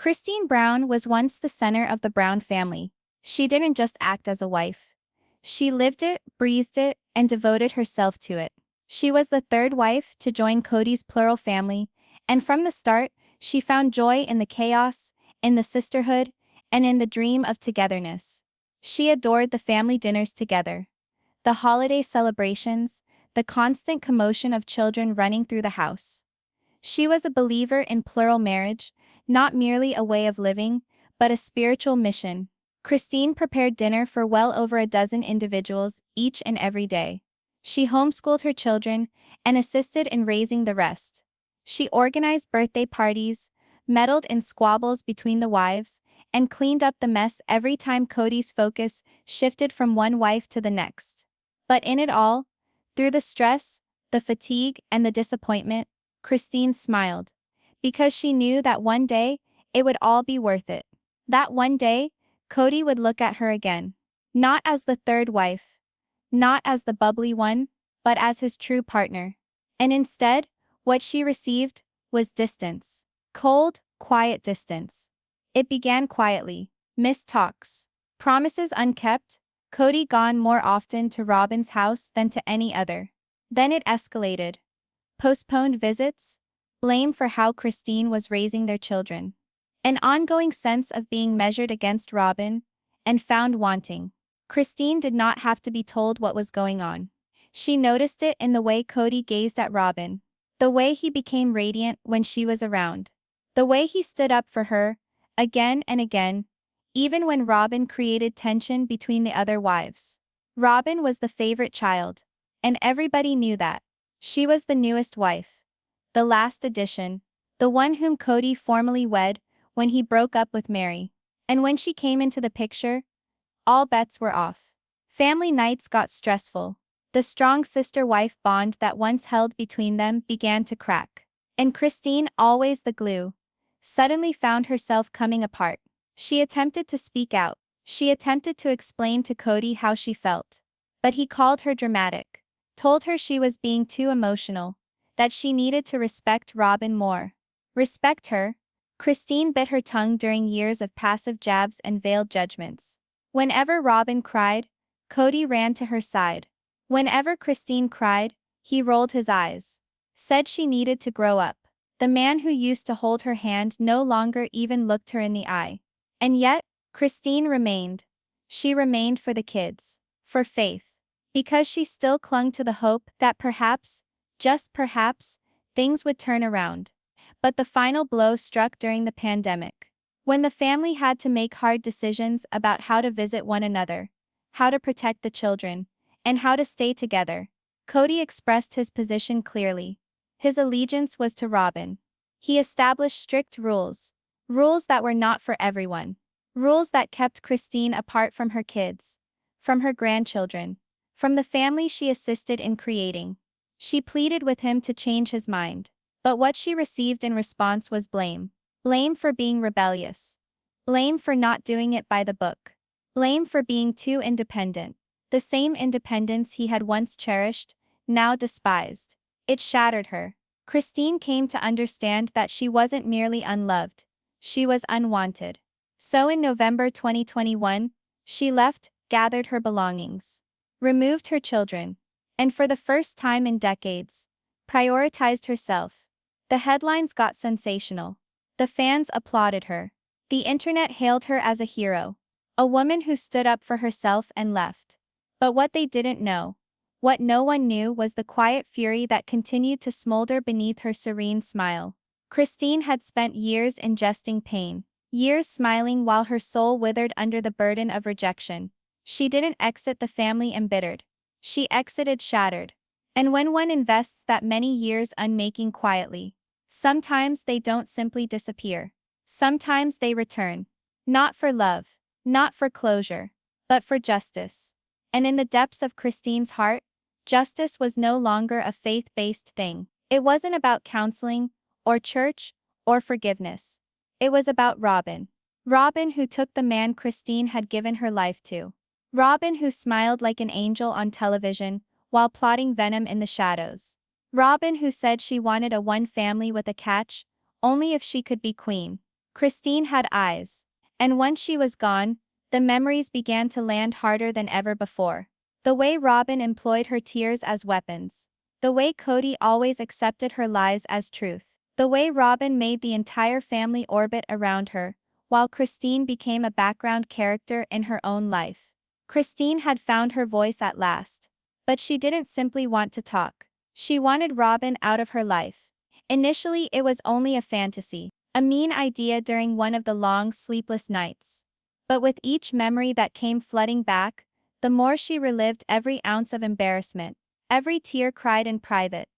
Christine Brown was once the center of the Brown family. She didn't just act as a wife. She lived it, breathed it, and devoted herself to it. She was the third wife to join Kody's plural family, and from the start, she found joy in the chaos, in the sisterhood, and in the dream of togetherness. She adored the family dinners together, the holiday celebrations, the constant commotion of children running through the house. She was a believer in plural marriage, not merely a way of living, but a spiritual mission. Christine prepared dinner for well over a dozen individuals each and every day. She homeschooled her children and assisted in raising the rest. She organized birthday parties, meddled in squabbles between the wives, and cleaned up the mess every time Kody's focus shifted from one wife to the next. But in it all, through the stress, the fatigue, and the disappointment, Christine smiled, because she knew that one day, it would all be worth it. That one day, Kody would look at her again. Not as the third wife, not as the bubbly one, but as his true partner. And instead, what she received was distance. Cold, quiet distance. It began quietly. Missed talks. Promises unkept. Kody gone more often to Robyn's house than to any other. Then it escalated. Postponed visits. Blame for how Christine was raising their children. An ongoing sense of being measured against Robyn, and found wanting. Christine did not have to be told what was going on. She noticed it in the way Kody gazed at Robyn, the way he became radiant when she was around, the way he stood up for her, again and again, even when Robyn created tension between the other wives. Robyn was the favorite child, and everybody knew that. She was the newest wife, the last addition, the one whom Kody formally wed when he broke up with Meri. And when she came into the picture, all bets were off. Family nights got stressful. The strong sister-wife bond that once held between them began to crack. And Christine, always the glue, suddenly found herself coming apart. She attempted to speak out. She attempted to explain to Kody how she felt. But he called her dramatic, told her she was being too emotional, that she needed to respect Robyn more. Respect her? Christine bit her tongue during years of passive jabs and veiled judgments. Whenever Robyn cried, Kody ran to her side. Whenever Christine cried, he rolled his eyes. Said she needed to grow up. The man who used to hold her hand no longer even looked her in the eye. And yet, Christine remained. She remained for the kids. For Faith. Because she still clung to the hope that perhaps, just perhaps, things would turn around. But the final blow struck during the pandemic. When the family had to make hard decisions about how to visit one another, how to protect the children, and how to stay together, Kody expressed his position clearly. His allegiance was to Robyn. He established strict rules. Rules that were not for everyone. Rules that kept Christine apart from her kids, from her grandchildren, from the family she assisted in creating. She pleaded with him to change his mind. But what she received in response was blame. Blame for being rebellious. Blame for not doing it by the book. Blame for being too independent. The same independence he had once cherished, now despised. It shattered her. Christine came to understand that she wasn't merely unloved. She was unwanted. So in November 2021, she left, gathered her belongings, removed her children, and for the first time in decades, prioritized herself. The headlines got sensational. The fans applauded her. The internet hailed her as a hero, a woman who stood up for herself and left. But what they didn't know, what no one knew, was the quiet fury that continued to smolder beneath her serene smile. Christine had spent years ingesting pain, years smiling while her soul withered under the burden of rejection. She didn't exit the family embittered. She exited shattered. And when one invests that many years unmaking quietly, sometimes they don't simply disappear. Sometimes they return. Not for love, not for closure, but for justice. And in the depths of Christine's heart, justice was no longer a faith-based thing. It wasn't about counseling, or church, or forgiveness. It was about Robyn. Robyn, who took the man Christine had given her life to. Robyn, who smiled like an angel on television, while plotting venom in the shadows. Robyn, who said she wanted a one family with a catch, only if she could be queen. Christine had eyes. And once she was gone, the memories began to land harder than ever before. The way Robyn employed her tears as weapons. The way Kody always accepted her lies as truth. The way Robyn made the entire family orbit around her, while Christine became a background character in her own life. Christine had found her voice at last. But she didn't simply want to talk. She wanted Robyn out of her life. Initially, it was only a fantasy, a mean idea during one of the long, sleepless nights. But with each memory that came flooding back, the more she relived every ounce of embarrassment, every tear cried in private,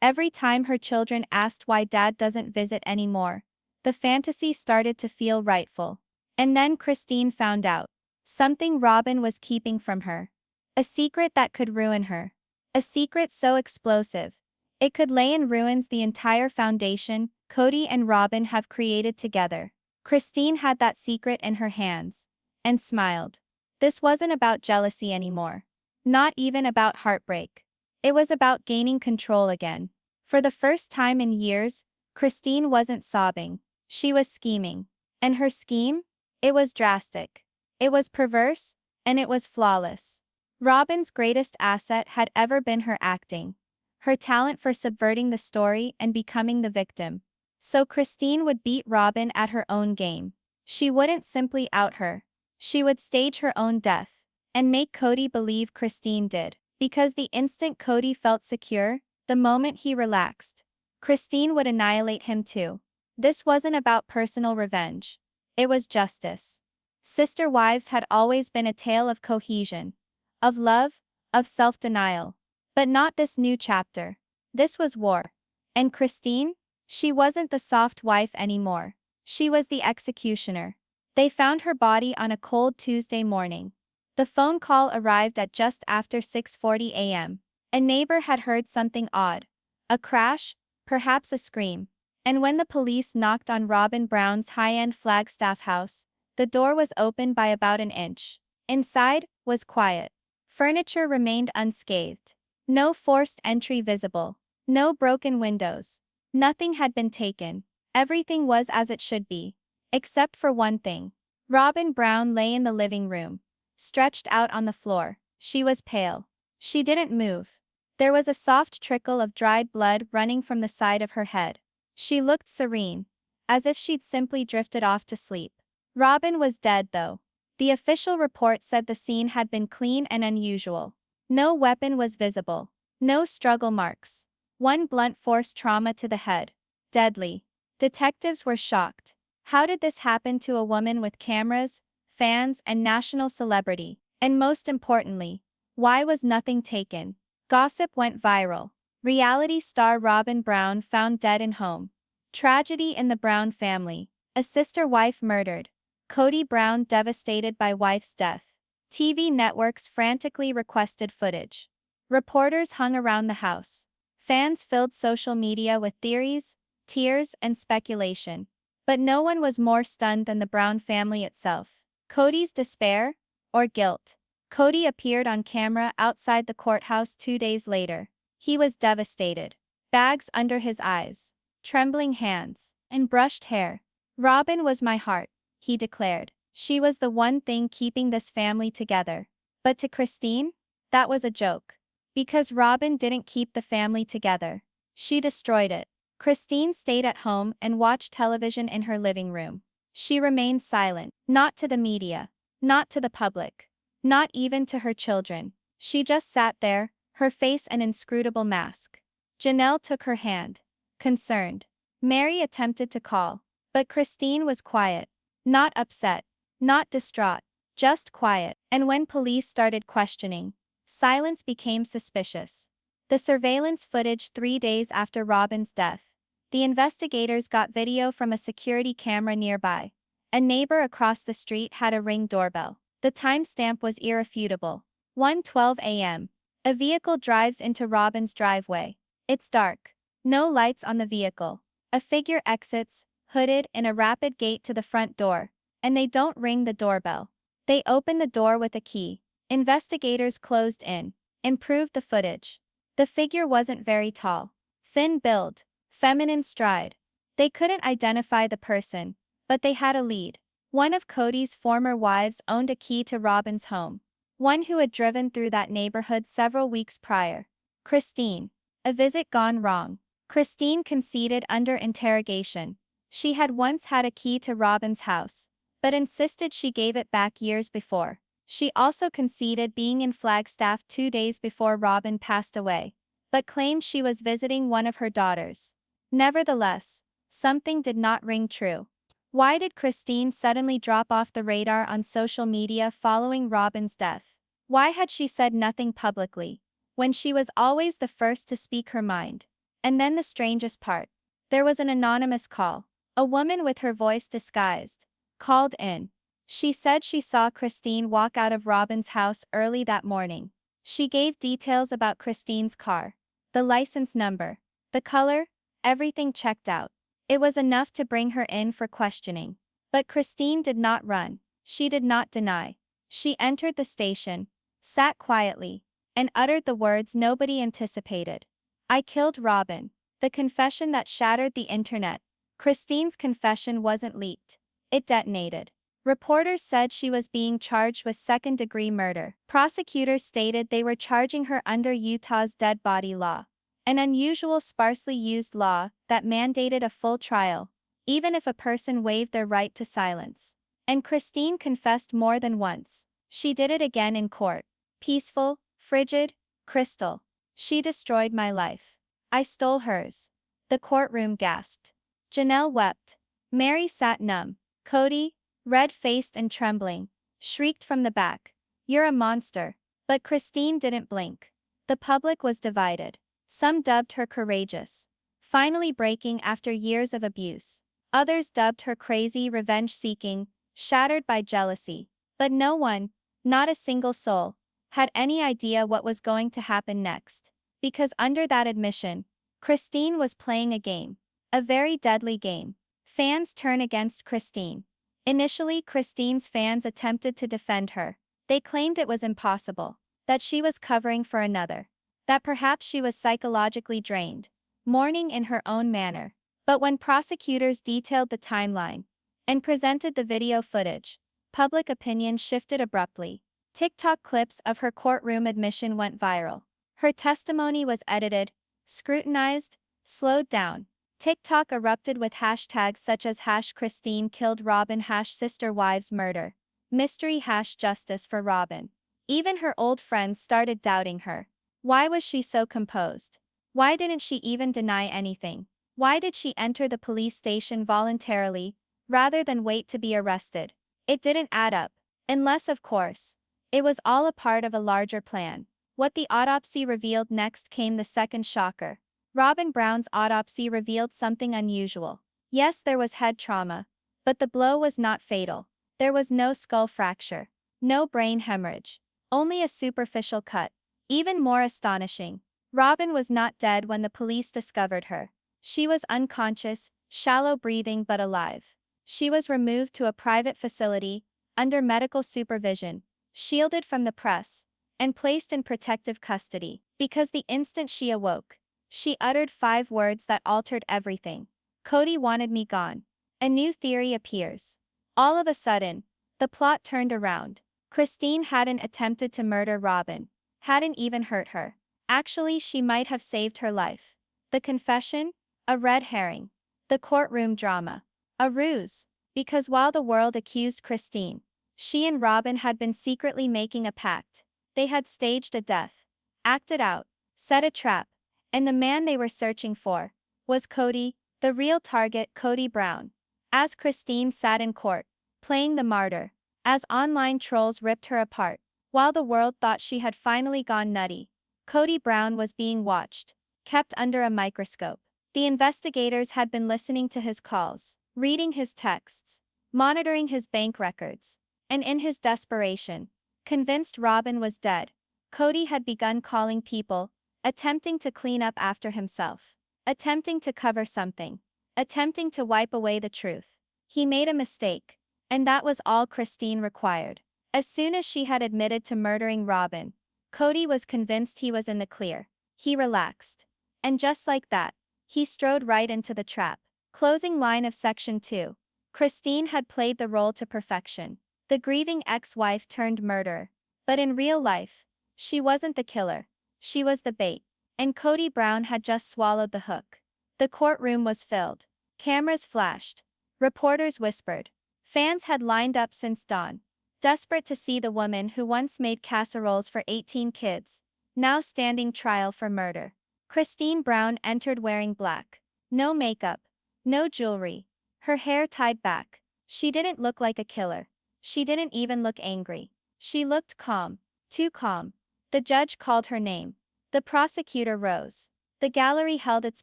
every time her children asked why dad doesn't visit anymore, the fantasy started to feel rightful. And then Christine found out. Something Robyn was keeping from her. A secret that could ruin her. A secret so explosive. It could lay in ruins the entire foundation Kody and Robyn have created together. Christine had that secret in her hands. And smiled. This wasn't about jealousy anymore. Not even about heartbreak. It was about gaining control again. For the first time in years, Christine wasn't sobbing. She was scheming. And her scheme? It was drastic. It was perverse, and it was flawless. Robyn's greatest asset had ever been her acting. Her talent for subverting the story and becoming the victim. So Christine would beat Robyn at her own game. She wouldn't simply out her. She would stage her own death. And make Kody believe Christine did. Because the instant Kody felt secure, the moment he relaxed, Christine would annihilate him too. This wasn't about personal revenge. It was justice. Sister wives had always been a tale of cohesion, of love, of self-denial. But not this new chapter. This was war. And Christine? She wasn't the soft wife anymore. She was the executioner. They found her body on a cold Tuesday morning. The phone call arrived at just after 6:40 a.m. A neighbor had heard something odd. A crash, perhaps a scream. And when the police knocked on Robyn Brown's high-end Flagstaff house, the door was open by about an inch. Inside was quiet. Furniture remained unscathed. No forced entry visible. No broken windows. Nothing had been taken. Everything was as it should be. Except for one thing. Robyn Brown lay in the living room, stretched out on the floor. She was pale. She didn't move. There was a soft trickle of dried blood running from the side of her head. She looked serene, as if she'd simply drifted off to sleep. Robyn was dead though. The official report said the scene had been clean and unusual. No weapon was visible. No struggle marks. One blunt force trauma to the head. Deadly. Detectives were shocked. How did this happen to a woman with cameras, fans, and national celebrity? And most importantly, why was nothing taken? Gossip went viral. Reality star Robyn Brown found dead in home. Tragedy in the Brown family. A sister wife murdered. Kody Brown devastated by wife's death. TV networks frantically requested footage. Reporters hung around the house. Fans filled social media with theories, tears, and speculation. But no one was more stunned than the Brown family itself. Kody's despair? Or guilt? Kody appeared on camera outside the courthouse 2 days later. He was devastated. Bags under his eyes. Trembling hands. And brushed hair. Robyn was my heart, he declared. She was the one thing keeping this family together. But to Christine? That was a joke. Because Robyn didn't keep the family together. She destroyed it. Christine stayed at home and watched television in her living room. She remained silent, not to the media, not to the public, not even to her children. She just sat there, her face an inscrutable mask. Janelle took her hand. Concerned. Meri attempted to call. But Christine was quiet. Not upset. Not distraught. Just quiet. And when police started questioning, silence became suspicious. The surveillance footage 3 days after Robyn's death. The investigators got video from a security camera nearby. A neighbor across the street had a Ring doorbell. The timestamp was irrefutable. 1:12 a.m. A vehicle drives into Robyn's driveway. It's dark. No lights on the vehicle. A figure exits, hooded, in a rapid gait to the front door. And they don't ring the doorbell. They open the door with a key. Investigators closed in. Improved the footage. The figure wasn't very tall. Thin build. Feminine stride. They couldn't identify the person. But they had a lead. One of Kody's former wives owned a key to Robyn's home. One who had driven through that neighborhood several weeks prior. Christine. A visit gone wrong. Christine conceded under interrogation. She had once had a key to Robyn's house, but insisted she gave it back years before. She also conceded being in Flagstaff 2 days before Robyn passed away, but claimed she was visiting one of her daughters. Nevertheless, something did not ring true. Why did Christine suddenly drop off the radar on social media following Robyn's death? Why had she said nothing publicly, when she was always the first to speak her mind? And then the strangest part. There was an anonymous call. A woman with her voice disguised called in. She said she saw Christine walk out of Robyn's house early that morning. She gave details about Christine's car, the license number, the color, everything checked out. It was enough to bring her in for questioning. But Christine did not run. She did not deny. She entered the station, sat quietly, and uttered the words nobody anticipated. I killed Robyn. The confession that shattered the internet. Christine's confession wasn't leaked. It detonated. Reporters said she was being charged with second-degree murder. Prosecutors stated they were charging her under Utah's dead body law, an unusual, sparsely used law that mandated a full trial, even if a person waived their right to silence. And Christine confessed more than once. She did it again in court. Peaceful, frigid, crystal. She destroyed my life. I stole hers. The courtroom gasped. Janelle wept. Meri sat numb. Kody, red-faced and trembling, shrieked from the back. You're a monster. But Christine didn't blink. The public was divided. Some dubbed her courageous, finally breaking after years of abuse. Others dubbed her crazy, revenge-seeking, shattered by jealousy. But no one, not a single soul, had any idea what was going to happen next. Because under that admission, Christine was playing a game. A very deadly game. Fans turn against Christine. Initially, Christine's fans attempted to defend her. They claimed it was impossible, that she was covering for another, that perhaps she was psychologically drained, mourning in her own manner. But when prosecutors detailed the timeline and presented the video footage, public opinion shifted abruptly. TikTok clips of her courtroom admission went viral. Her testimony was edited, scrutinized, slowed down. TikTok erupted with hashtags such as #Christine killed Robyn, #sister wives murder, mystery #justice for Robyn. Even her old friends started doubting her. Why was she so composed? Why didn't she even deny anything? Why did she enter the police station voluntarily, rather than wait to be arrested? It didn't add up. Unless, of course, it was all a part of a larger plan. What the autopsy revealed next came the second shocker. Robyn Brown's autopsy revealed something unusual. Yes, there was head trauma, but the blow was not fatal. There was no skull fracture, no brain hemorrhage, only a superficial cut. Even more astonishing, Robyn was not dead when the police discovered her. She was unconscious, shallow breathing but alive. She was removed to a private facility, under medical supervision, shielded from the press, and placed in protective custody. Because the instant she awoke, she uttered 5 words that altered everything. Kody wanted me gone. A new theory appears. All of a sudden, the plot turned around. Christine hadn't attempted to murder Robyn, hadn't even hurt her. Actually, she might have saved her life. The confession? A red herring. The courtroom drama. A ruse. Because while the world accused Christine, she and Robyn had been secretly making a pact. They had staged a death, acted out, set a trap, and the man they were searching for was Kody, the real target, Kody Brown. As Christine sat in court, playing the martyr, as online trolls ripped her apart, while the world thought she had finally gone nutty, Kody Brown was being watched, kept under a microscope. The investigators had been listening to his calls, reading his texts, monitoring his bank records, and in his desperation, convinced Robyn was dead, Kody had begun calling people, attempting to clean up after himself, attempting to cover something, attempting to wipe away the truth. He made a mistake, and that was all Christine required. As soon as she had admitted to murdering Robyn, Kody was convinced he was in the clear. He relaxed. And just like that, he strode right into the trap. Closing line of Section 2. Christine had played the role to perfection. The grieving ex-wife turned murderer. But in real life, she wasn't the killer. She was the bait. And Kody Brown had just swallowed the hook. The courtroom was filled. Cameras flashed. Reporters whispered. Fans had lined up since dawn, desperate to see the woman who once made casseroles for 18 kids, now standing trial for murder. Christine Brown entered wearing black. No makeup. No jewelry. Her hair tied back. She didn't look like a killer. She didn't even look angry. She looked calm. Too calm. The judge called her name. The prosecutor rose. The gallery held its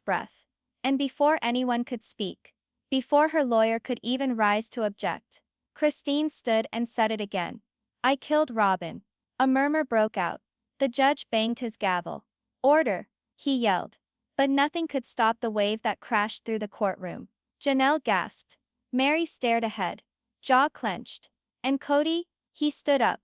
breath. And before anyone could speak, before her lawyer could even rise to object, Christine stood and said it again. I killed Robyn. A murmur broke out. The judge banged his gavel. Order, he yelled. But nothing could stop the wave that crashed through the courtroom. Janelle gasped. Meri stared ahead, jaw clenched. And Kody, he stood up,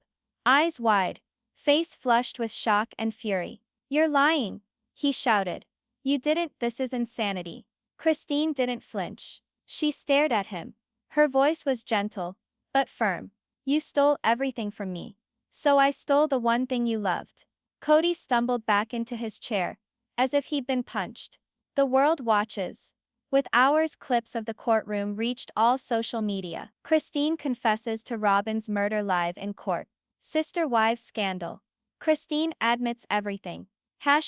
eyes wide, face flushed with shock and fury. You're lying, he shouted. You didn't, this is insanity. Christine didn't flinch. She stared at him. Her voice was gentle, but firm. You stole everything from me. So I stole the one thing you loved. Kody stumbled back into his chair, as if he'd been punched. The world watches. With hours, clips of the courtroom reached all social media. Christine confesses to Robyn's murder live in court. Sister wives scandal. Christine admits everything.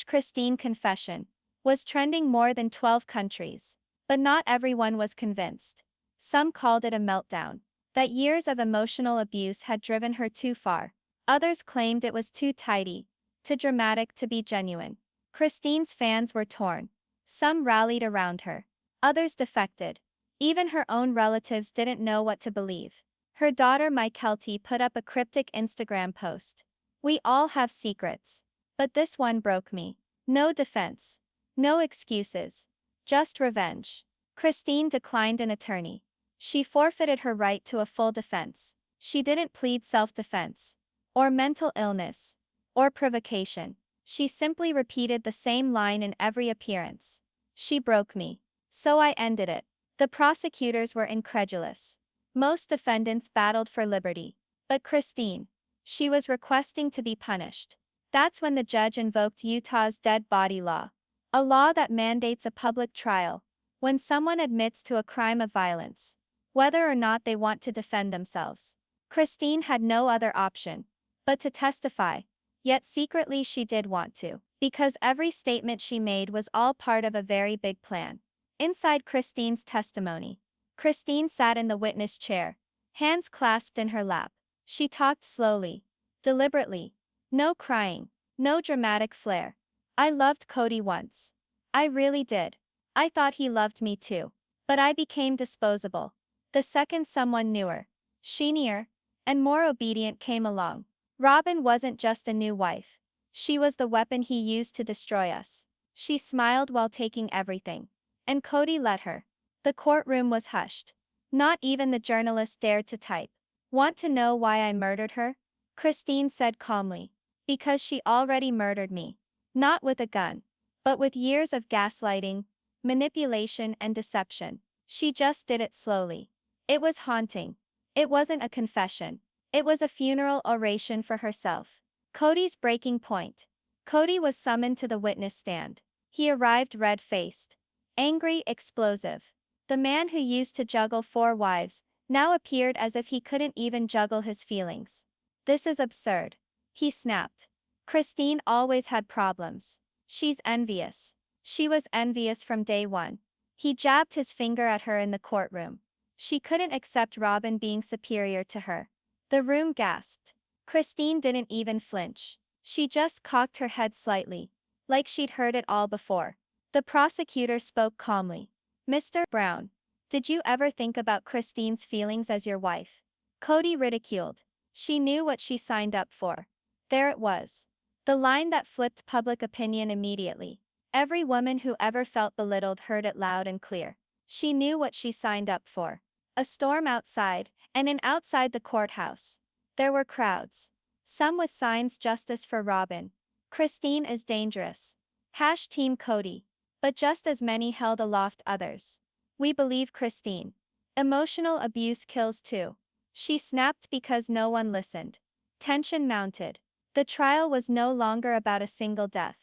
#Christine confession was trending more than 12 countries. But not everyone was convinced. Some called it a meltdown, that years of emotional abuse had driven her too far. Others claimed it was too tidy, too dramatic to be genuine. Christine's fans were torn. Some rallied around her. Others defected. Even her own relatives didn't know what to believe. Her daughter Mykelti put up a cryptic Instagram post. We all have secrets. But this one broke me. No defense. No excuses. Just revenge. Christine declined an attorney. She forfeited her right to a full defense. She didn't plead self-defense, or mental illness, or provocation. She simply repeated the same line in every appearance. She broke me. So I ended it. The prosecutors were incredulous. Most defendants battled for liberty. But Christine, she was requesting to be punished. That's when the judge invoked Utah's dead body law, a law that mandates a public trial when someone admits to a crime of violence, whether or not they want to defend themselves. Christine had no other option but to testify, yet secretly she did want to, because every statement she made was all part of a very big plan. Inside Christine's testimony, Christine sat in the witness chair, hands clasped in her lap. She talked slowly, deliberately. No crying, no dramatic flair. I loved Kody once. I really did. I thought he loved me too. But I became disposable. The second someone newer, sheenier, and more obedient came along. Robyn wasn't just a new wife. She was the weapon he used to destroy us. She smiled while taking everything. And Kody let her. The courtroom was hushed. Not even the journalist dared to type. Want to know why I murdered her? Christine said calmly. Because she already murdered me. Not with a gun, but with years of gaslighting, manipulation and deception. She just did it slowly. It was haunting. It wasn't a confession. It was a funeral oration for herself. Kody's breaking point. Kody was summoned to the witness stand. He arrived red-faced, angry, explosive. The man who used to juggle 4 wives now appeared as if he couldn't even juggle his feelings. This is absurd, he snapped. Christine always had problems. She's envious. She was envious from day one. He jabbed his finger at her in the courtroom. She couldn't accept Robyn being superior to her. The room gasped. Christine didn't even flinch. She just cocked her head slightly, like she'd heard it all before. The prosecutor spoke calmly. Mr. Brown, did you ever think about Christine's feelings as your wife? Kody ridiculed. She knew what she signed up for. There it was. The line that flipped public opinion immediately. Every woman who ever felt belittled heard it loud and clear. She knew what she signed up for. A storm outside, and outside the courthouse. There were crowds. Some with signs "Justice for Robyn. Christine is dangerous. #Team Kody. But just as many held aloft others. We believe Christine. Emotional abuse kills too. She snapped because no one listened. Tension mounted. The trial was no longer about a single death.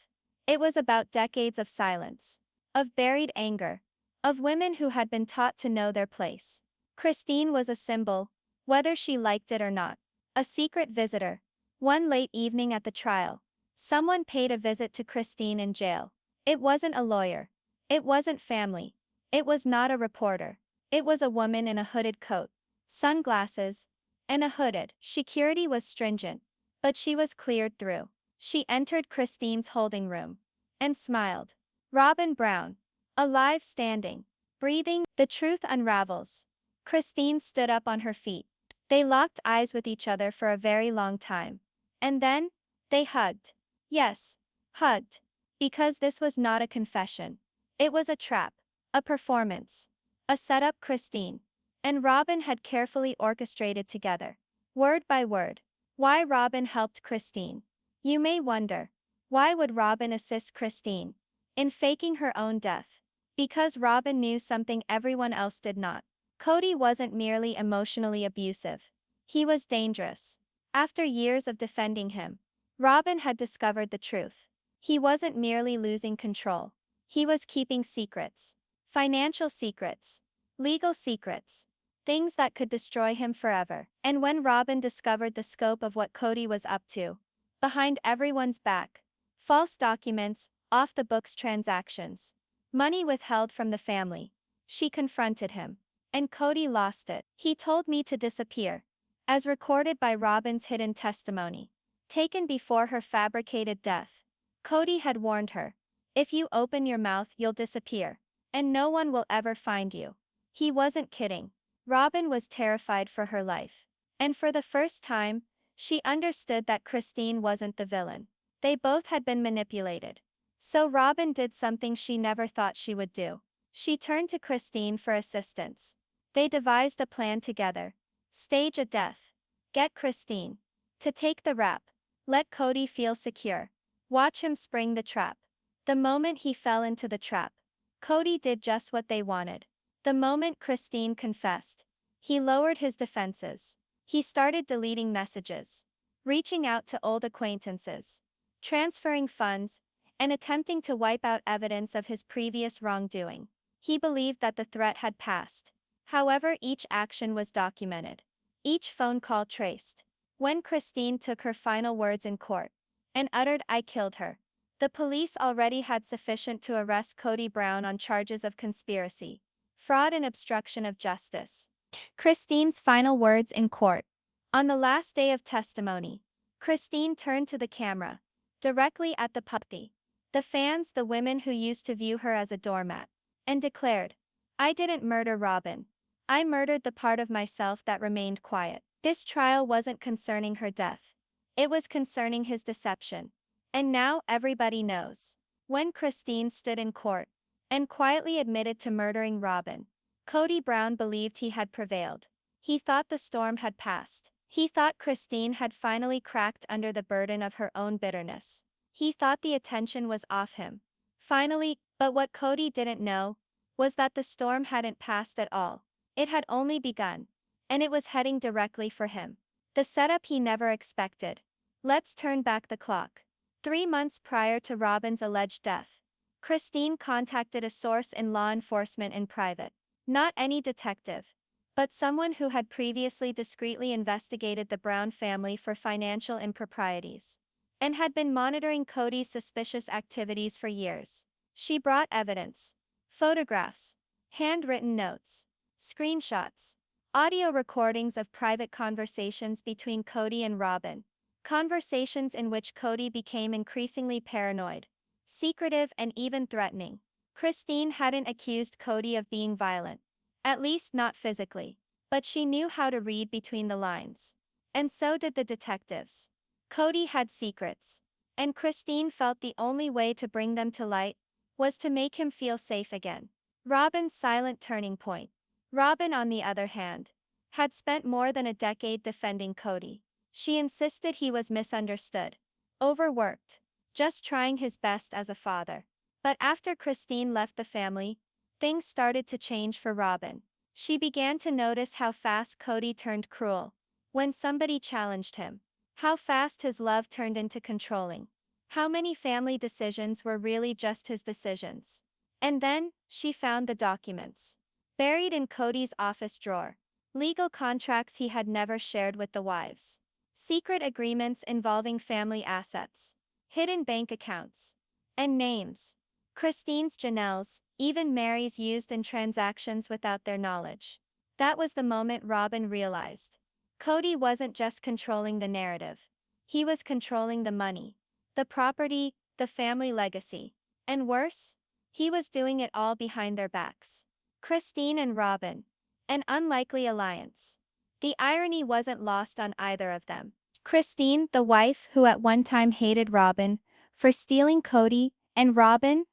It was about decades of silence, of buried anger, of women who had been taught to know their place. Christine was a symbol, whether she liked it or not. A secret visitor. One late evening at the trial, someone paid a visit to Christine in jail. It wasn't a lawyer. It wasn't family. It was not a reporter. It was a woman in a hooded coat, sunglasses, and a hooded. Security was stringent, but she was cleared through. She entered Christine's holding room and smiled. Robyn Brown. Alive, standing, breathing, the truth unravels. Christine stood up on her feet. They locked eyes with each other for a very long time. And then, they hugged. Yes, hugged. Because this was not a confession. It was a trap, a performance, a setup Christine and Robyn had carefully orchestrated together. Word by word. Why Robyn helped Christine. You may wonder, why would Robyn assist Christine in faking her own death? Because Robyn knew something everyone else did not. Kody wasn't merely emotionally abusive. He was dangerous. After years of defending him, Robyn had discovered the truth. He wasn't merely losing control. He was keeping secrets. Financial secrets. Legal secrets. Things that could destroy him forever. And when Robyn discovered the scope of what Kody was up to, behind everyone's back, false documents, off-the-books transactions, money withheld from the family, she confronted him. And Kody lost it. He told me to disappear, as recorded by Robyn's hidden testimony, taken before her fabricated death. Kody had warned her, if you open your mouth you'll disappear, and no one will ever find you. He wasn't kidding. Robyn was terrified for her life. And for the first time, she understood that Christine wasn't the villain. They both had been manipulated. So Robyn did something she never thought she would do. She turned to Christine for assistance. They devised a plan together. Stage a death. Get Christine to take the rap. Let Kody feel secure. Watch him spring the trap. The moment he fell into the trap, Kody did just what they wanted. The moment Christine confessed, he lowered his defenses. He started deleting messages, reaching out to old acquaintances, transferring funds, and attempting to wipe out evidence of his previous wrongdoing. He believed that the threat had passed. However, each action was documented, each phone call traced. When Christine took her final words in court and uttered, "I killed her," the police already had sufficient to arrest Kody Brown on charges of conspiracy, fraud, and obstruction of justice. Christine's final words in court. On the last day of testimony, Christine turned to the camera, directly at the puppy, the fans, the women who used to view her as a doormat, and declared, "I didn't murder Robyn. I murdered the part of myself that remained quiet." This trial wasn't concerning her death. It was concerning his deception. And now everybody knows. When Christine stood in court and quietly admitted to murdering Robyn, Kody Brown believed he had prevailed. He thought the storm had passed. He thought Christine had finally cracked under the burden of her own bitterness. He thought the attention was off him. Finally, but what Kody didn't know was that the storm hadn't passed at all. It had only begun. And it was heading directly for him. The setup he never expected. Let's turn back the clock. 3 months prior to Robyn's alleged death, Christine contacted a source in law enforcement in private. Not any detective, but someone who had previously discreetly investigated the Brown family for financial improprieties and had been monitoring Kody's suspicious activities for years. She brought evidence, photographs, handwritten notes, screenshots, audio recordings of private conversations between Kody and Robyn. Conversations in which Kody became increasingly paranoid, secretive, and even threatening. Christine hadn't accused Kody of being violent, at least not physically, but she knew how to read between the lines. And so did the detectives. Kody had secrets, and Christine felt the only way to bring them to light was to make him feel safe again. Robyn's silent turning point. Robyn, on the other hand, had spent more than a decade defending Kody. She insisted he was misunderstood, overworked, just trying his best as a father. But after Christine left the family, things started to change for Robyn. She began to notice how fast Kody turned cruel when somebody challenged him. How fast his love turned into controlling. How many family decisions were really just his decisions. And then, she found the documents. Buried in Kody's office drawer. Legal contracts he had never shared with the wives. Secret agreements involving family assets. Hidden bank accounts. And names. Christine's, Janelle's, even Meri's used in transactions without their knowledge. That was the moment Robyn realized. Kody wasn't just controlling the narrative. He was controlling the money, the property, the family legacy. And worse, he was doing it all behind their backs. Christine and Robyn. An unlikely alliance. The irony wasn't lost on either of them. Christine, the wife who at one time hated Robyn for stealing Kody, and Robyn,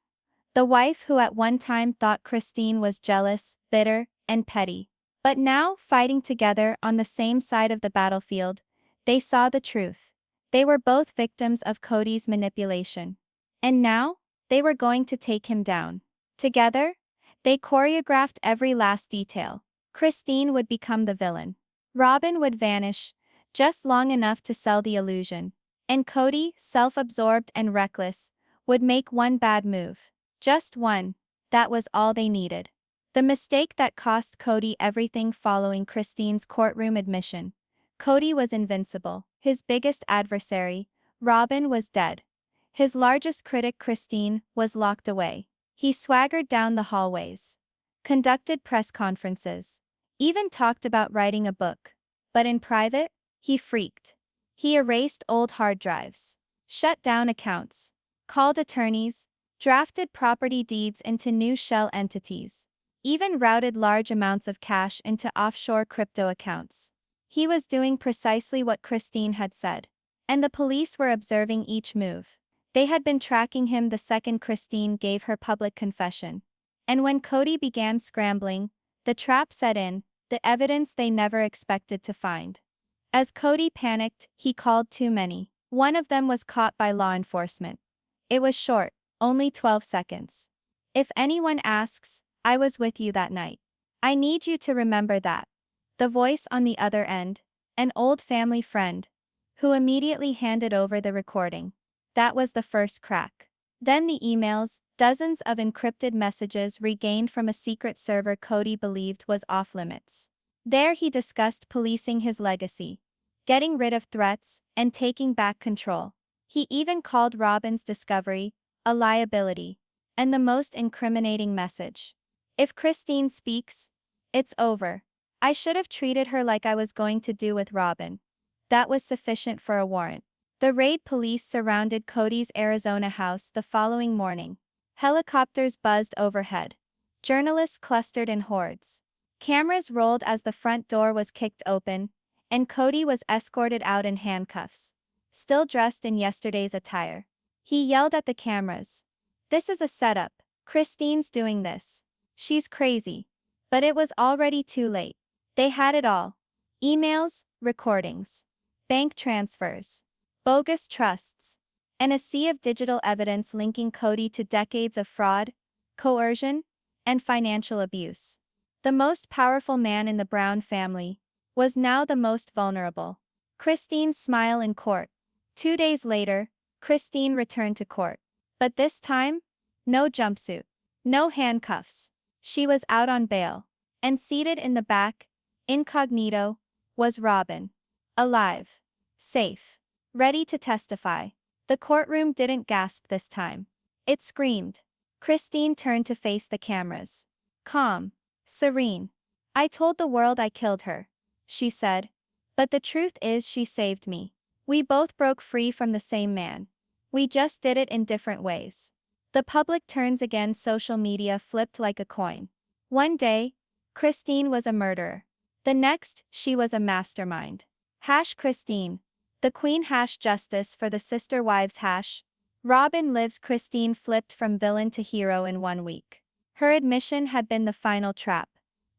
the wife who at one time thought Christine was jealous, bitter, and petty. But now, fighting together on the same side of the battlefield, they saw the truth. They were both victims of Kody's manipulation. And now, they were going to take him down. Together, they choreographed every last detail. Christine would become the villain. Robyn would vanish, just long enough to sell the illusion. And Kody, self-absorbed and reckless, would make one bad move. Just one. That was all they needed. The mistake that cost Kody everything. Following Christine's courtroom admission, Kody was invincible. His biggest adversary, Robyn, was dead. His largest critic, Christine, was locked away. He swaggered down the hallways, conducted press conferences, even talked about writing a book. But in private, he freaked. He erased old hard drives, shut down accounts, called attorneys, drafted property deeds into new shell entities, even routed large amounts of cash into offshore crypto accounts. He was doing precisely what Christine had said. And the police were observing each move. They had been tracking him the second Christine gave her public confession. And when Kody began scrambling, the trap set in, the evidence they never expected to find. As Kody panicked, he called too many. One of them was caught by law enforcement. It was short, only 12 seconds. If anyone asks, I was with you that night. I need you to remember that. The voice on the other end, an old family friend, who immediately handed over the recording. That was the first crack. Then the emails, dozens of encrypted messages regained from a secret server Kody believed was off-limits. There he discussed policing his legacy, getting rid of threats, and taking back control. He even called Robyn's discovery a liability. And the most incriminating message. If Christine speaks, it's over. I should have treated her like I was going to do with Robyn. That was sufficient for a warrant. The raid police surrounded Kody's Arizona house the following morning. Helicopters buzzed overhead. Journalists clustered in hordes. Cameras rolled as the front door was kicked open, and Kody was escorted out in handcuffs, still dressed in yesterday's attire. He yelled at the cameras. This is a setup. Christine's doing this. She's crazy. But it was already too late. They had it all. Emails, recordings, bank transfers, bogus trusts, and a sea of digital evidence linking Kody to decades of fraud, coercion, and financial abuse. The most powerful man in the Brown family was now the most vulnerable. Christine's smile in court. 2 days later, Christine returned to court. But this time, no jumpsuit, no handcuffs. She was out on bail. And seated in the back, incognito, was Robyn. Alive. Safe. Ready to testify. The courtroom didn't gasp this time. It screamed. Christine turned to face the cameras. Calm. Serene. I told the world I killed her, she said. But the truth is she saved me. We both broke free from the same man. We just did it in different ways. The public turns again. Social media flipped like a coin. One day, Christine was a murderer. The next, she was a mastermind. Christine. The queen. Justice for the sister wives. Robyn lives. Christine flipped from villain to hero in 1 week. Her admission had been the final trap.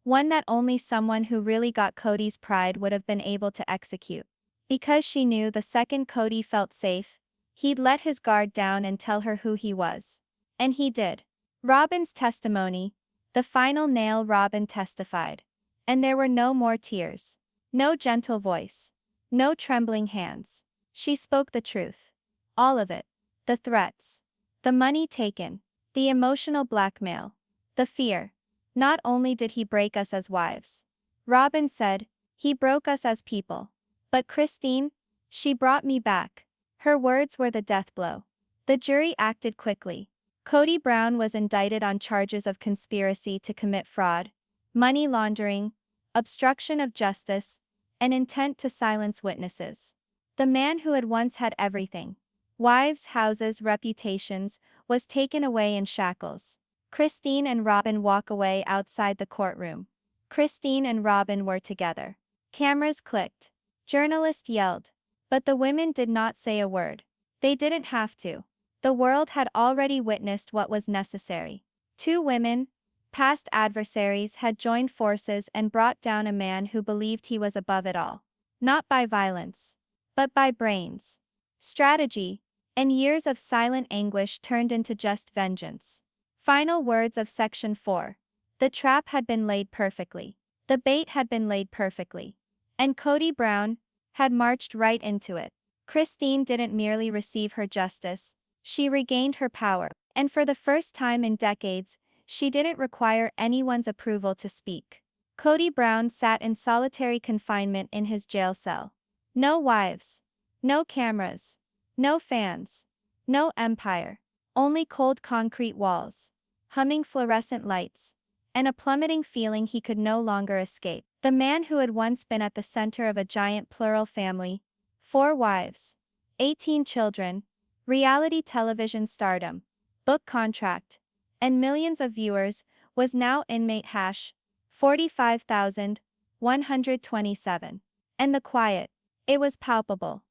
One that only someone who really got Kody's pride would have been able to execute. Because she knew the second Kody felt safe, he'd let his guard down and tell her who he was. And he did. Robyn's testimony. The final nail. Robyn testified. And there were no more tears. No gentle voice. No trembling hands. She spoke the truth. All of it. The threats. The money taken. The emotional blackmail. The fear. Not only did he break us as wives. Robyn said, he broke us as people. But Christine, she brought me back. Her words were the death blow. The jury acted quickly. Kody Brown was indicted on charges of conspiracy to commit fraud, money laundering, obstruction of justice, and intent to silence witnesses. The man who had once had everything, wives, houses, reputations, was taken away in shackles. Christine and Robyn walk away outside the courtroom. Christine and Robyn were together. Cameras clicked. Journalists yelled. But the women did not say a word. They didn't have to. The world had already witnessed what was necessary. Two women, past adversaries, had joined forces and brought down a man who believed he was above it all. Not by violence, but by brains, strategy, and years of silent anguish turned into just vengeance. Final words of Section 4. The trap had been laid perfectly. The bait had been laid perfectly. And Kody Brown had marched right into it. Christine didn't merely receive her justice, she regained her power, and for the first time in decades, she didn't require anyone's approval to speak. Kody Brown sat in solitary confinement in his jail cell. No wives. No cameras. No fans. No empire. Only cold concrete walls, humming fluorescent lights, and a plummeting feeling he could no longer escape. The man who had once been at the center of a giant plural family, 4 wives, 18 children, reality television stardom, book contract, and millions of viewers, was now inmate hash 45,127. And the quiet, it was palpable.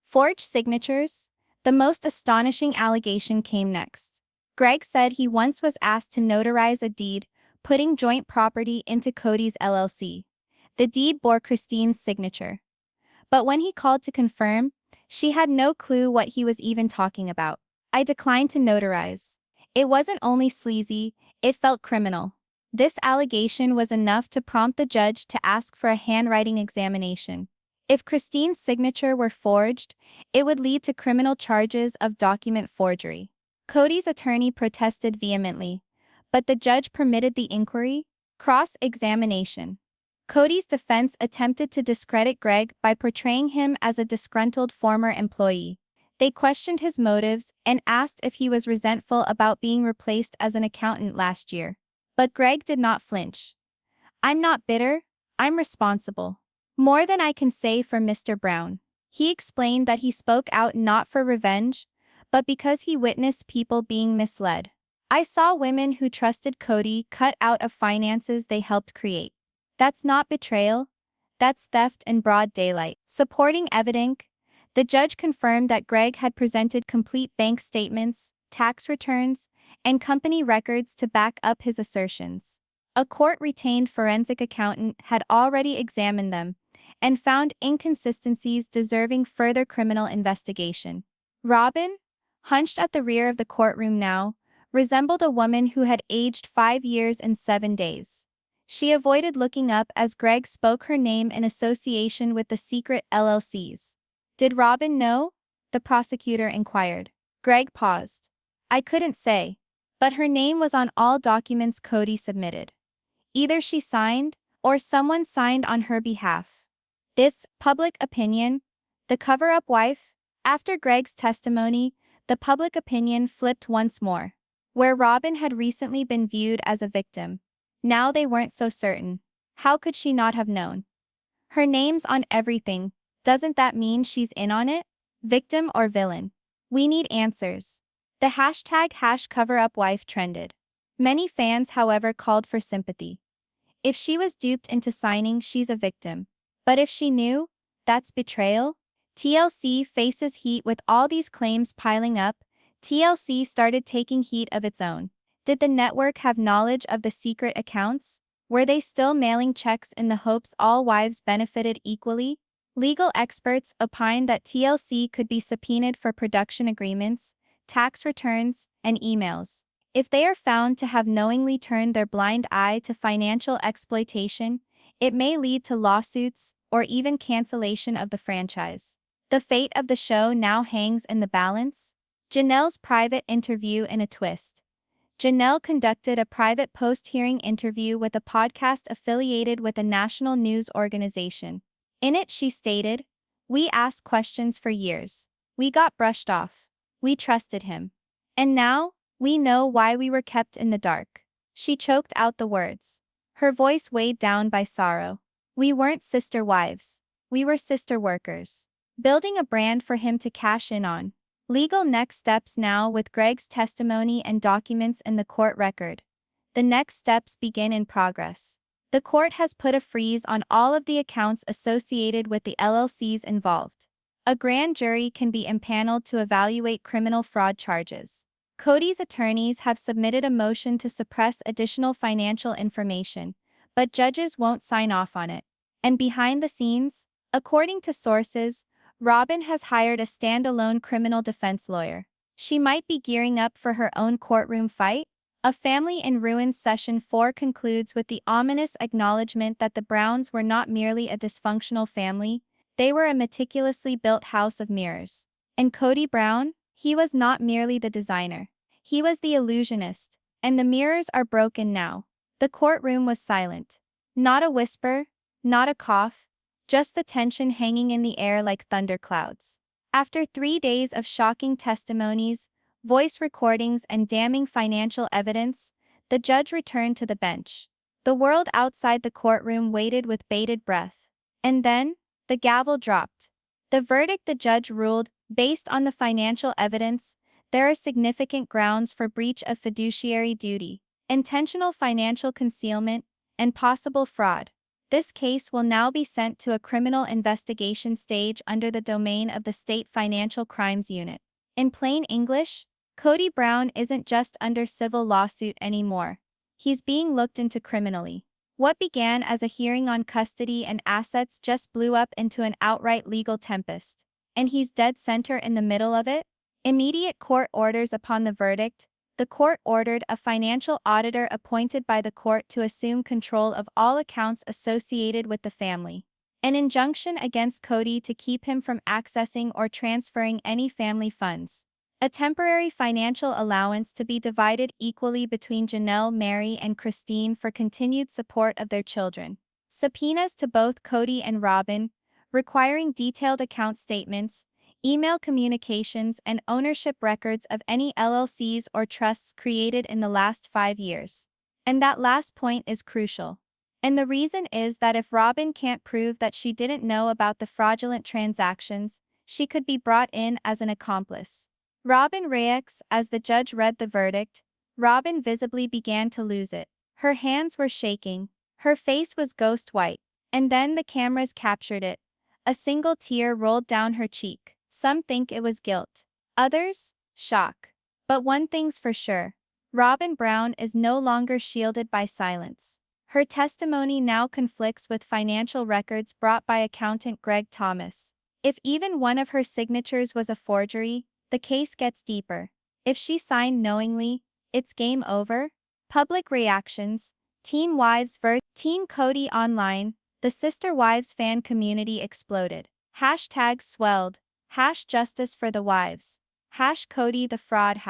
Forged signatures? The most astonishing allegation came next. Greg said he once was asked to notarize a deed, putting joint property into Kody's LLC. The deed bore Christine's signature. But when he called to confirm, she had no clue what he was even talking about. I declined to notarize. It wasn't only sleazy, it felt criminal. This allegation was enough to prompt the judge to ask for a handwriting examination. If Christine's signature were forged, it would lead to criminal charges of document forgery. Kody's attorney protested vehemently, but the judge permitted the inquiry. Cross-examination. Kody's defense attempted to discredit Greg by portraying him as a disgruntled former employee. They questioned his motives and asked if he was resentful about being replaced as an accountant last year. But Greg did not flinch. I'm not bitter, I'm responsible. More than I can say for Mr. Brown. He explained that he spoke out not for revenge, but because he witnessed people being misled. I saw women who trusted Kody cut out of finances they helped create. That's not betrayal, that's theft in broad daylight. Supporting evidence, the judge confirmed that Greg had presented complete bank statements, tax returns, and company records to back up his assertions. A court-retained forensic accountant had already examined them and found inconsistencies deserving further criminal investigation. Robyn, hunched at the rear of the courtroom now, resembled a woman who had aged 5 years and 7 days. She avoided looking up as Greg spoke her name in association with the secret LLCs. Did Robyn know? The prosecutor inquired. Greg paused. I couldn't say, but her name was on all documents Kody submitted. Either she signed, or someone signed on her behalf. It's public opinion. The cover-up wife? After Greg's testimony, the public opinion flipped once more. Where Robyn had recently been viewed as a victim, now they weren't so certain. How could she not have known? Her name's on everything. Doesn't that mean she's in on it? Victim or villain? We need answers. The hashtag #coverupwife trended. Many fans, however, called for sympathy. If she was duped into signing, she's a victim. But if she knew, that's betrayal? TLC faces heat with all these claims piling up. TLC started taking heat of its own. Did the network have knowledge of the secret accounts? Were they still mailing checks in the hopes all wives benefited equally? Legal experts opined that TLC could be subpoenaed for production agreements, tax returns, and emails. If they are found to have knowingly turned their blind eye to financial exploitation, It may lead to lawsuits or even cancellation of the franchise. The fate of the show now hangs in the balance. Janelle's private interview in a twist. Janelle conducted a private post-hearing interview with a podcast affiliated with a national news organization. In it, she stated, "We asked questions for years. We got brushed off. We trusted him. And now, we know why we were kept in the dark." She choked out the words, her voice weighed down by sorrow. "We weren't sister wives. We were sister workers." Building a brand for him to cash in on. Legal next steps now with Greg's testimony and documents in the court record. The next steps begin in progress. The court has put a freeze on all of the accounts associated with the LLCs involved. A grand jury can be impaneled to evaluate criminal fraud charges. Kody's attorneys have submitted a motion to suppress additional financial information, but judges won't sign off on it. And behind the scenes, according to sources, Robyn has hired a standalone criminal defense lawyer. She might be gearing up for her own courtroom fight. A Family in Ruins Session 4 concludes with the ominous acknowledgement that the Browns were not merely a dysfunctional family, they were a meticulously built house of mirrors. And Kody Brown, he was not merely the designer. He was the illusionist, and the mirrors are broken now. The courtroom was silent. Not a whisper, not a cough, just the tension hanging in the air like thunderclouds. After 3 days of shocking testimonies, voice recordings, and damning financial evidence, the judge returned to the bench. The world outside the courtroom waited with bated breath. And then, the gavel dropped. The verdict: the judge ruled, based on the financial evidence, there are significant grounds for breach of fiduciary duty, intentional financial concealment, and possible fraud. This case will now be sent to a criminal investigation stage under the domain of the State Financial Crimes Unit. In plain English, Kody Brown isn't just under civil lawsuit anymore. He's being looked into criminally. What began as a hearing on custody and assets just blew up into an outright legal tempest. And he's dead center in the middle of it. Immediate court orders upon the verdict. The court ordered a financial auditor appointed by the court to assume control of all accounts associated with the family. An injunction against Kody to keep him from accessing or transferring any family funds. A temporary financial allowance to be divided equally between Janelle, Meri, and Christine for continued support of their children. Subpoenas to both Kody and Robyn, requiring detailed account statements, email communications, and ownership records of any LLCs or trusts created in the last 5 years. And that last point is crucial. And the reason is that if Robyn can't prove that she didn't know about the fraudulent transactions, she could be brought in as an accomplice. Robyn reacts as the judge read the verdict. Robyn visibly began to lose it. Her hands were shaking. Her face was ghost white. And then the cameras captured it. A single tear rolled down her cheek. Some think it was guilt. Others, shock. But one thing's for sure. Robyn Brown is no longer shielded by silence. Her testimony now conflicts with financial records brought by accountant Greg Thomas. If even one of her signatures was a forgery, the case gets deeper. If she signed knowingly, it's game over. Public reactions. Teen Wives vs. Teen Kody online. The Sister Wives fan community exploded. Hashtags swelled. #justice for the wives. #Kody the fraud.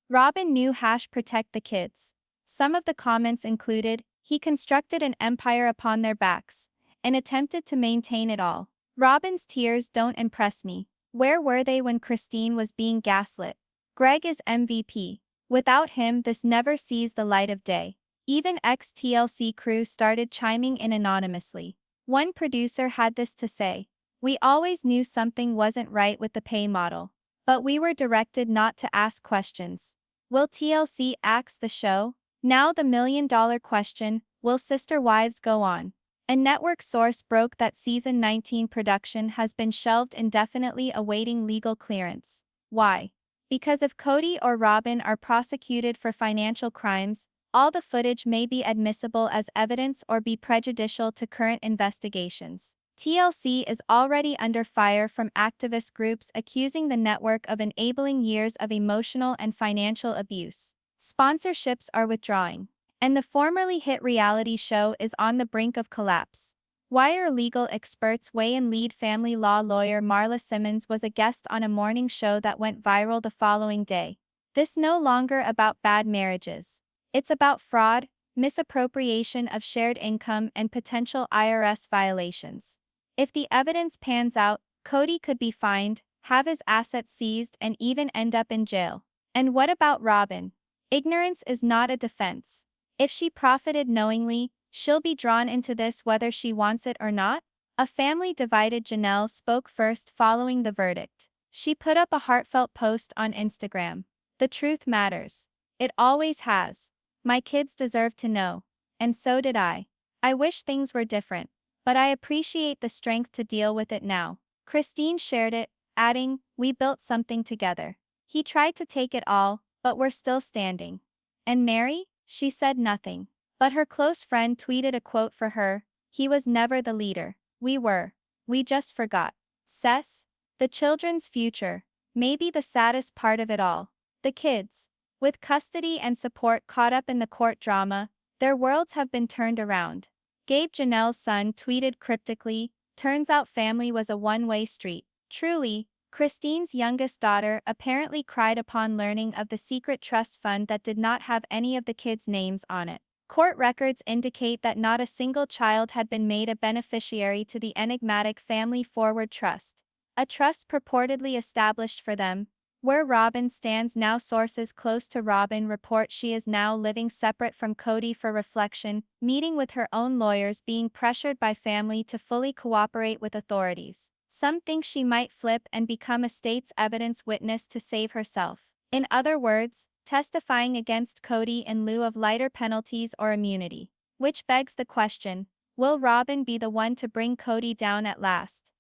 Robyn knew. #protect the kids. Some of the comments included, he constructed an empire upon their backs, and attempted to maintain it all. Robyn's tears don't impress me. Where were they when Christine was being gaslit? Greg is MVP. Without him, this never sees the light of day. Even ex-TLC crew started chiming in anonymously. One producer had this to say: "We always knew something wasn't right with the pay model, but we were directed not to ask questions." Will TLC axe the show? Now the million-dollar question, will Sister Wives go on? A network source broke that season 19 production has been shelved indefinitely awaiting legal clearance. Why? Because if Kody or Robyn are prosecuted for financial crimes, all the footage may be admissible as evidence or be prejudicial to current investigations. TLC is already under fire from activist groups accusing the network of enabling years of emotional and financial abuse. Sponsorships are withdrawing, and the formerly hit reality show is on the brink of collapse. Why are legal experts weigh in? Lead family law lawyer Marla Simmons was a guest on a morning show that went viral the following day. This no longer about bad marriages. It's about fraud, misappropriation of shared income, and potential IRS violations. If the evidence pans out, Kody could be fined, have his assets seized, and even end up in jail. And what about Robyn? Ignorance is not a defense. If she profited knowingly, she'll be drawn into this whether she wants it or not. A family divided. Janelle spoke first following the verdict. She put up a heartfelt post on Instagram. The truth matters. It always has. My kids deserve to know. And so did I. I wish things were different, but I appreciate the strength to deal with it now. Christine shared it, adding, "We built something together. He tried to take it all, but we're still standing." And Meri? She said nothing. But her close friend tweeted a quote for her: "He was never the leader. We were. We just forgot." Cess? The children's future. Maybe the saddest part of it all. The kids. With custody and support caught up in the court drama, their worlds have been turned around. Gabe, Janelle's son, tweeted cryptically, "Turns out family was a one-way street." Truly, Christine's youngest daughter apparently cried upon learning of the secret trust fund that did not have any of the kids' names on it. Court records indicate that not a single child had been made a beneficiary to the enigmatic Family Forward Trust, a trust purportedly established for them. Where Robyn stands now. Sources close to Robyn report she is now living separate from Kody for reflection, meeting with her own lawyers, being pressured by family to fully cooperate with authorities. Some think she might flip and become a state's evidence witness to save herself. In other words, testifying against Kody in lieu of lighter penalties or immunity. Which begs the question, will Robyn be the one to bring Kody down at last?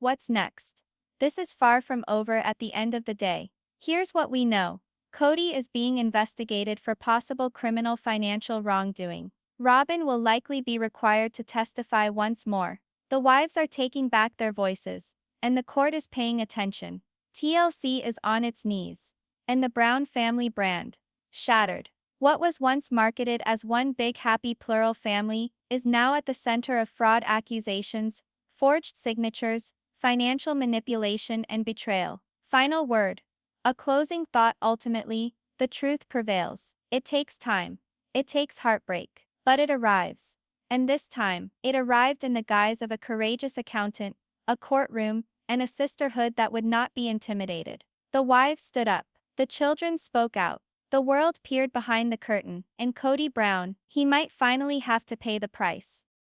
What's next? This is far from over at the end of the day. Here's what we know. Kody is being investigated for possible criminal financial wrongdoing. Robyn will likely be required to testify once more. The wives are taking back their voices, and the court is paying attention. TLC is on its knees. And the Brown family brand, shattered. What was once marketed as one big happy plural family is now at the center of fraud accusations, forged signatures, financial manipulation, and betrayal. Final word. A closing thought. Ultimately, the truth prevails. It takes time. It takes heartbreak. But it arrives. And this time, it arrived in the guise of a courageous accountant, a courtroom, and a sisterhood that would not be intimidated. The wives stood up. The children spoke out. The world peered behind the curtain, and Kody Brown, he might finally have to pay the price.